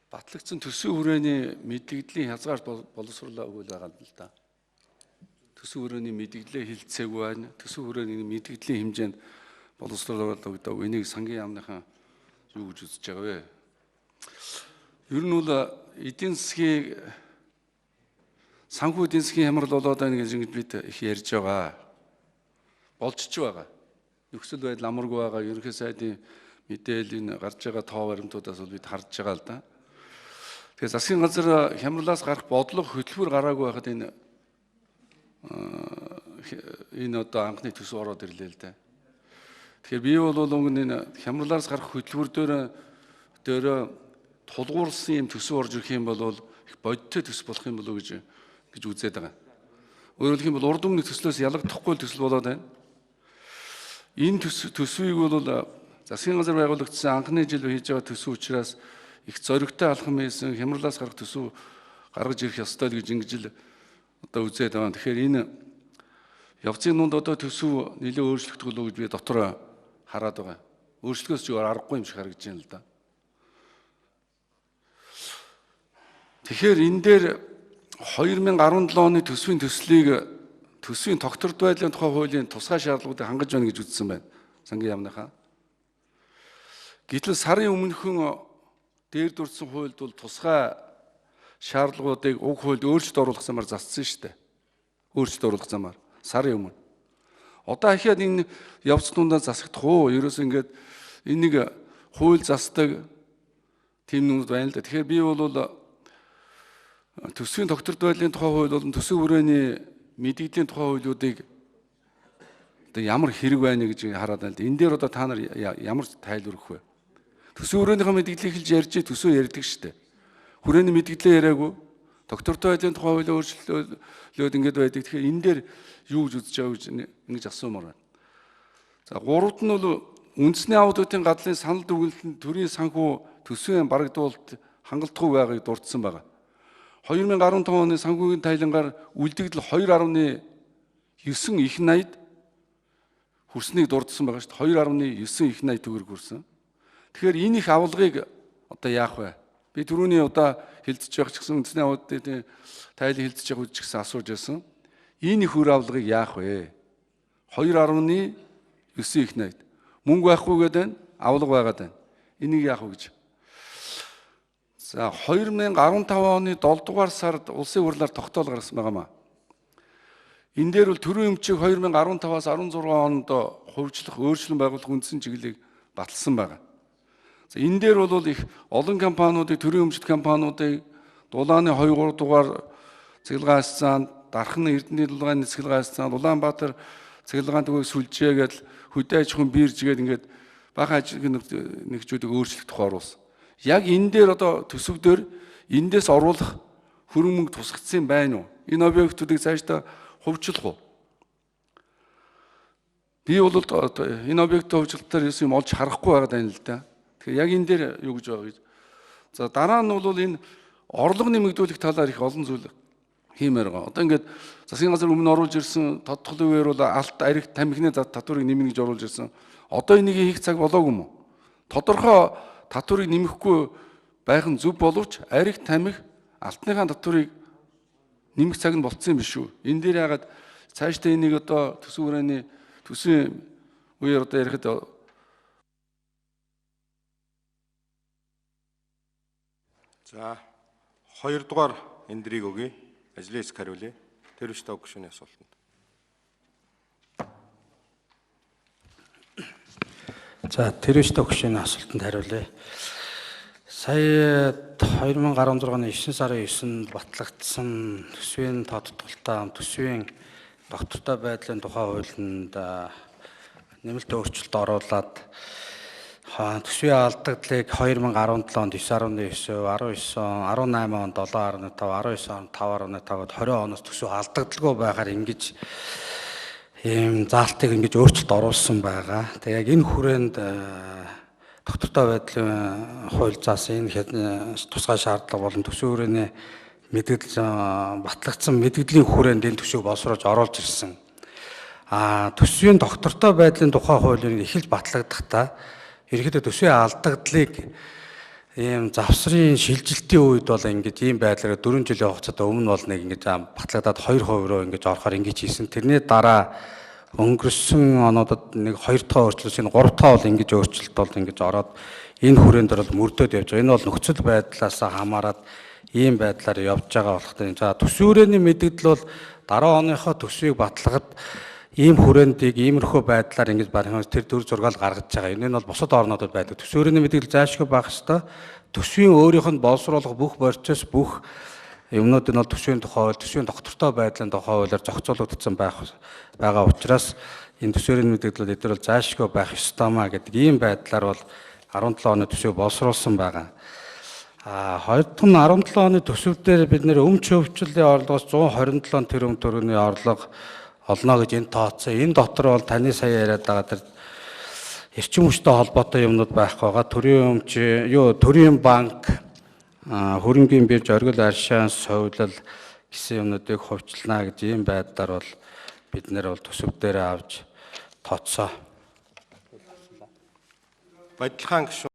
Батлагдсан төсвийн хүрээний мэдээллийн хязгаар боловсруулаагүй л байгаа юм л да. Төсвийн хүрээний мэдээлэлээ хилцээгүй байна. Төсвийн хүрээний мэдээллийн хэмжээнд боловсруулаагүй. Энийг сангийн яамныхан юу гэж үзэж байгаа вэ? Ер нь бол эдийн засгийн санхүү эдийн засгийн хямрал болоод байна гэж бид их ярьж байгаа. Болж ч байгаа. Нөхцөл байдал амаргүй байгаа. Ерөнхий сайдын мэдээлэл гарч байгаа тоо баримтуудаас бол бид харж байгаа л да. Тэгэхээр засгийн газар хямралаас гарах бодлого хөтөлбөр гараагүй байхад энэ одоо анхны төсөв ороод ирлээ л да. Тэгэхээр би бол энэ хямралаас гарах хөтөлбөр дээр тулгуурласан юм төсөв орж ирэх юм бол их бодиттой төсөв болох юм болов гэж үзээд байгаа. Өөрөөр хэлбэл урд өмнө төслөөс ялагдахгүй төсөл болоод байна. Энэ төсвийг бол засгийн газар байгуулагдсан анхны жил хийж байгаа төсөв учраас их зоригтой алхам хийсэн хямралаас гарах төсөв гаргаж ирэх ёстой гэж ингэж л одоо үзээд байгаа. Тэгэхээр энэ явцын дунд одоо төсөв нэлээд өөрчлөгдөх болов гэж би дотор хараад байгаа. Өөрчлөхөөс ч аргагүй юм шиг харагдаж байна л да. Тэгэхээр энэ дээр 2017 оны төсвийн төслийг төсвийн тогтворд байдлын тухай хуулийн тусгай шаардлагуудыг хангаж байна гэж үзсэн байна. Сангийн яамныхаа. Гэтэл сарын өмнөхөн дээр дурдсан хуульд бол тусгай шаардлагуудыг уг хуульд өөрчлөлт оруулах замаар зассан шүү дээ. Өөрчлөлт оруулах замаар сарын өмнө. Одоо ахиад энэ явц дундаа засагдах уу? Ерөөс ингээд энийг хууль засдаг тийм нүд байна л да. Тэгэхээр би бол төсвийн тогтворд байдлын тухай хууль болон төсвийн хүрээний мэдээллийн тухай хуулиудыг одоо ямар хэрэг байна гэж хараад байна л да. Энэ дээр одоо та нар ямар тайлбар өгөх вэ? Төсвийн хүрээнийхээ мэдээллийг хэлж ярьж төсвөө ярьдаг шүү дээ. Хүрээний мэдээлэлээ яриаггүй. Тогтвортой байдлын тухай хуулиа өөрчлөлөөд ингэж байдаг. Тэгэхээр энэ дээр юу гэж үзэж байгаа гэж ингэж асуумаар байна. За гуравт нь бол үндэсний аудитын гадлын санал дүгнэлтэнд төрийн санхүү төсвийн барагдуулалт хангалтгүй байгааг дурдсан байна. 2015 оны санхүүгийн тайлангаар үлдэгдэл 2.9 их найд хүрснийг дурдсан байгаа шүү дээ. 2.9 их найд төгрөг хүрсэн. Тэгэхээр энэ их авалгыг одоо яах вэ? Би түрүүний удаа хэлцэж байх ч гэсэн үндэсний аудитын тайлан хэлцэж явах ч гэсэн асууж байсан. Энэ их үр авалгыг яах вэ? 2.9 их найд. Мөнгө байхгүй гэдэг нь авалга байгаад байна. Энийг яах вэ гэж. За 2015 оны 7 дугаар сард улсын хурлаар тогтоол гаргасан байгаамаа. Энэ дээр бол төрийн өмчийг 2015-аас 16 онд хувьчлах, өөрчлөн байгуулах үндсэн чиглэлийг баталсан байна. За энэ дээр бол их олон компаниудыг, төрийн өмчт компаниудыг Дулааны 2-3 дугаар цэглэгээ хасцаанд, Дархан Эрдэнэ дулгааны цэглэгээ хасцаанд, Улаанбаатар цэглэгаан төгөөг сүлжээ гэдэл хөдөө аж ахуйн бирж гээд ингээд бага ажил нэгжүүдийг өөрчлөх тухай оруулсан. Яг энэ дээр одоо төсөв дээр эндээс оруулах хөрөнгө мөнгө тусгацсан байна уу? Энэ объектуудыг цаашдаа хувьчлах уу? Би бол энэ объектын хувьчлалтаар юм олж харахгүй байгаа даа л да. Тэгэхээр яг энэ дээр юу гэж байгаа гэж. За дараа нь бол энэ орлого нэмэгдүүлэх талаар их олон зүйл хиймээр байгаа. Одоо ингээд засгийн газар өмнө оруулж ирсэн тодтголын үеэр бол алт аригт тамхины татварыг нэмнэ гэж оруулж ирсэн. Одоо энийг хийх цаг болоогүй юм уу? Тодорхой татварыг нэмэхгүй байх нь зөв боловч аригт тамхи алтныхаа татварыг нэмэх цаг нь болцсон юм биш үү? Энэ дээр ягаад цаашдаа энийг одоо төсвийн үеэр одоо ярихад за 2 дугаар эндрийг өгье. Ажлын хэсэг хариулъя. Тэрвш тав гүшүүний асуултанд. За тэрвш тав гүшүүний асуултанд хариулъя. Сая 2016 оны 9 сарын 9-нд батлагдсан төсвийн тодтголтой төсвийн доктортой байдлын тухай хуулинд нэмэлт өөрчлөлт оруулаад төсвийн алдагдлыг 2017 онд 9.9%, 19 он 18 онд 7.5, 19 онд 5.5-д 20 оноос төсөв алдагдaltaгүй байгаар ингэж ийм заалтыг ингэж өөрчлөлт оруулсан байгаа. Тэгээ яг энэ хүрээнд доктортой байдлын хууль заасан энэ тусгай шаардлага болон төсвийн хүрээний мэдээлэл батлагдсан мэдээллийн хүрээнд энэ төсвийг боловсруулж оруулж ирсэн. Төсвийн доктортой байдлын тухай хуулийн эхэлж батлагдахтаа ерөнхийдөө төсвийн алдагдлыг ийм завсрын шилжилтийн үед бол ингэж ийм байдлаар 4 жилийн хугацаанд өмнө бол нэг ингэж батлагдаад 2% руу ингэж орохоор ингэж хийсэн. Тэрний дараа өнгөрсөн онуудад нэг 2 дахь өөрчлөлт, энэ 3 дахь бол ингэж өөрчлөлт бол ингэж ороод энэ хүрээнд бол мөрдөд явж байгаа. Энэ бол нөхцөл байдлаас хамаарат ийм байдлаар явж байгаа болохтой. За төсвийн хүрээний мэдэгдэл бол дараа оныхоо төсвийг баталгад ийм хүрэндийг иймэрхүү байдлаар ингэж барихын тэр төр зургаал гаргаж байгаа. Энэ нь бол бусад орнуудад байдаг. Төсвийн хүрээний мэдэгдэл заашгүй байх ёстой. Төсвийн өөрийнх нь боловсруулах бүх процесс, бүх юмнууд нь бол төсвийн тухай, төсвийн доктортой байдлын тухай хуулиар зохицуулагдсан байгаа учраас энэ төсвийн мэдэгдлүүд эдгээр бол заашгүй байх ёстоймаа гэдэг ийм байдлаар бол 17 оны төсвийг боловсруулсан байгаа. Хоёр дахь нь 17 оны төсөв дээр бид нэр өмч хөвчлөлийн орлогоос 127 тэрбум төгрөгийн орлого олно гэж энэ тооцоо. Энэ дотор бол таны сая яриад байгаа тэр эрчим хүчтэй холбоотой юмнууд байхгүй байгаа. Төрийн банк, хөрөнгийн бирж, оргил аршаан, совилал гэсэн юмнуудыг хувьчлана гэж ийм байдлаар бол бид нэр бол төсөв дээр авч тооцоо. Баядлахаан гишүүн